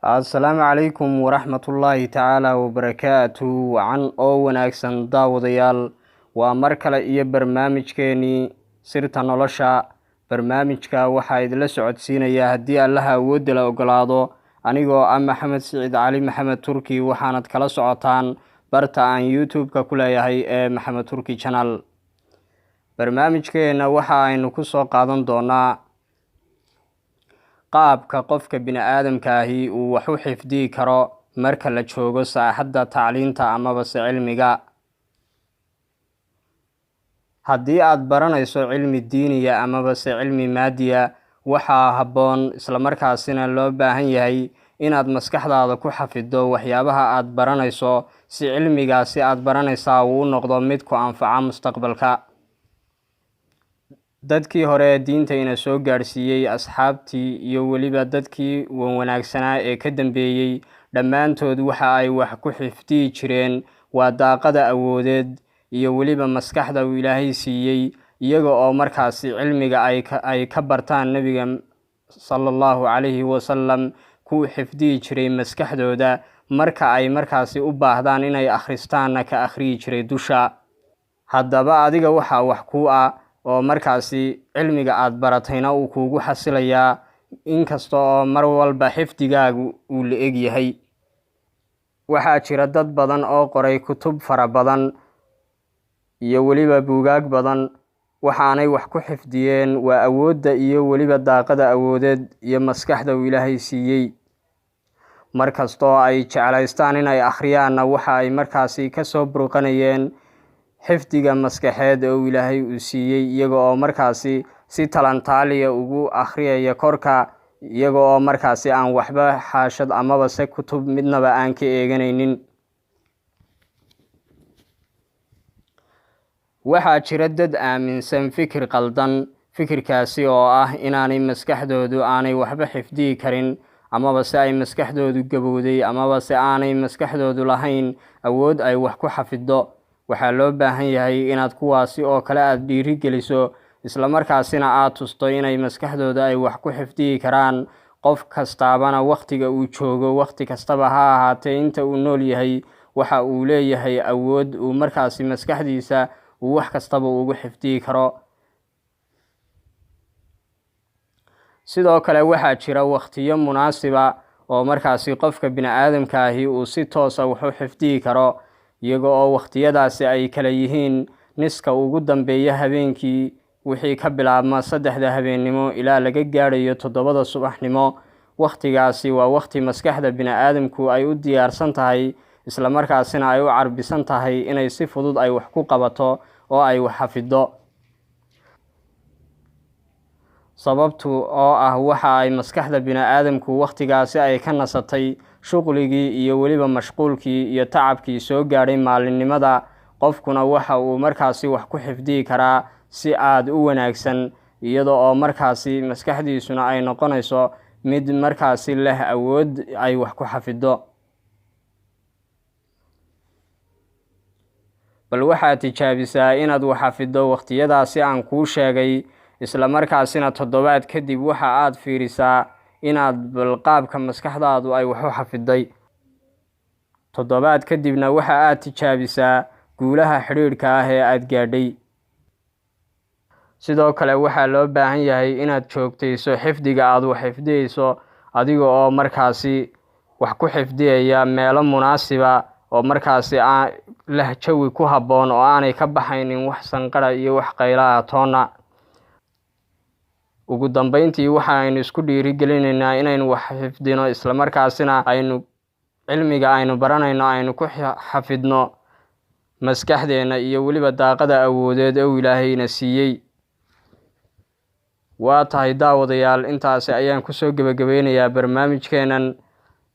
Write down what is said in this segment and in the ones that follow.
Assalaamu calaykum waraxmatullaahi tacaala wabarakaatuh. Wacan oo wanaagsan daawadayaal, waa mar kale iyo barnaamijkeenii sirta nolosha. Barnaamijka waxaa idinla socodsiinaya haddii Allaha awoodda la ogolaado anigoo ah Maxamed Siciid Cali Maxamed Turki. waxaanad kala socotaan barta aan YouTube-ka ku leeyahay ee Maxamed Turki Channel. barnaamijkeena waxa aynu ku soo qaadan doonaa qaabka qofka bini'aadamka ahi uu wax u xifdii karo marka la joogo saaxadda tacliinta amaba cilmiga. haddii aad baranayso cilmi diiniya amaba cilmi maadiya, waxaa habboon isla markaasina loo baahan yahay inaad maskaxdaada ku xafiddo waxyaabaha aad baranayso si cilmigaasi aad baranaysaa uu noqdo mid ku anfaca mustaqbalka. dadkii hore diinta ina soo gaarsiiyey, asxaabtii iyo weliba dadkii wanaagsanaa ee ka dambeeyey, dhammaantood waxa ay wax ku xifdiyi jireen waa daaqada awoodeed iyo weliba maskaxda uu Ilaahay siiyey, iyaga oo markaasi cilmiga ay ka bartaan nabiga sallallahu calayhi wasallam ku xifdiyi jiray maskaxdooda. marka ay markaasi u baahdaan inay akhristaanna ka akhriyi jiray dusha. haddaba adiga waxaa wax ku ah oo markaasi cilmiga aad baratayna uu kuugu xasilayaa, inkasta oo mar walba xifdigaagu uu la eg yahay. waxaa jira dad badan oo qoray kutub fara badan iyo weliba buugaag badan, waxaanay wax ku xifdiyeen waa awoodda iyo weliba daaqada awoodeed iyo maskaxda uu Ilaahay siiyey. markastoo ay jeclaystaan inay akhriyaanna waxa ay markaasi kasoo burqanayeen xifdiga maskaxeed oo Ilaahay uu siiyey, iyaga oo markaasi si talantaaliya ugu akhriyaya korka, iyaga oo markaasi aan waxba xaashad amaba se kutub midnaba aan ka eeganaynin. waxaa jira dad aaminsan fikir qaldan, fikirkaasi oo ah inaanay maskaxdoodu aanay waxba xifdiyi karin, amaba se ay maskaxdoodu gabowday, amaba se aanay maskaxdoodu lahayn awood ay wax ku xafiddo. waxaa loo baahan yahay inaad kuwaasi oo kale aad dhiirigeliso, isla markaasina aad tusto inay maskaxdooda ay wax ku xifdiyi karaan. qof kastaabana wakhtiga uu joogo, wakhti kastaba ha ahaatee inta uu nool yahay, waxa uu leeyahay awood uu markaasi maskaxdiisa uu wax kastaba ugu xifdiyi karo. sidoo kale waxaa jira wakhtiyo munaasiba oo markaasi qofka bini'aadamka ahi uu si toosa wax u xifdiyi karo, iyaga oo wakhtiyadaasi ay kala yihiin niska ugu dambeeya habeenkii, wixii ka bilaabma 3 habeennimo ilaa laga gaadhayo 7 subaxnimo. wakhtigaasi waa wakhti maskaxda bini'aadamku ay u diyaarsan tahay, isla markaasina ay u carbisan tahay inay si fudud ay wax ku qabato oo ay wax xafiddo. sababtu oo ah waxa ay maskaxda bini'aadamku wakhtigaasi ay ka nasatay shuqligii iyo weliba mashquulkii iyo tacabkii soo gaadhay maalinimada. qofkuna waxa uu markaasi wax ku xifdiyi karaa si aad u wanaagsan, iyada oo markaasi maskaxdiisuna ay noqonayso mid markaasi leh awood ay wax ku xafiddo. bal waxaad tijaabisaa inaad wax xafiddo wakhtiyadaasi aan kuu sheegay, isla markaasina 7 kadib waxa aad fiirisaa inaad bal qaabka maskaxdaadu ay wax u xafidday. 7 kadibna waxa aad tijaabisaa guulaha xidhiidhka ah ee aad gaadhay. sidoo kale waxaa loo baahan yahay inaad joogtayso xifdiga aad wax xifdiyeyso, adiga oo markaasi wax ku xifdiyaya meelo munaasiba oo markaasi leh jawi ku habboon oo aanay ka baxaynin wax sanqara iyo wax qayla toona. ugu dambeyntii waxaaynu isku dhiirigelinaynaa inaynu wax xifdino, isla markaasina aynu cilmiga aynu baranayno aynu ku xafidno maskaxdeena iyo weliba daaqada awoodeed oo Ilaahayna siiyey. waa tahay daawadayaal, intaasi ayaan kusoo gebagabeynayaa barnaamijkeenan,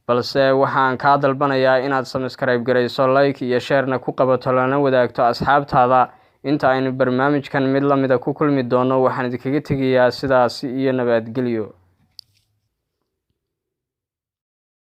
balse waxaan kaa dalbanayaa inaad subscribe garayso, like iyo share-na ku qabato, lana wadaagto asxaabtaada. inta aynu barnaamijkan mid lamida ku kulmi doono, waxaan idinkaga tegayaa sidaas iyo nabadgelyo.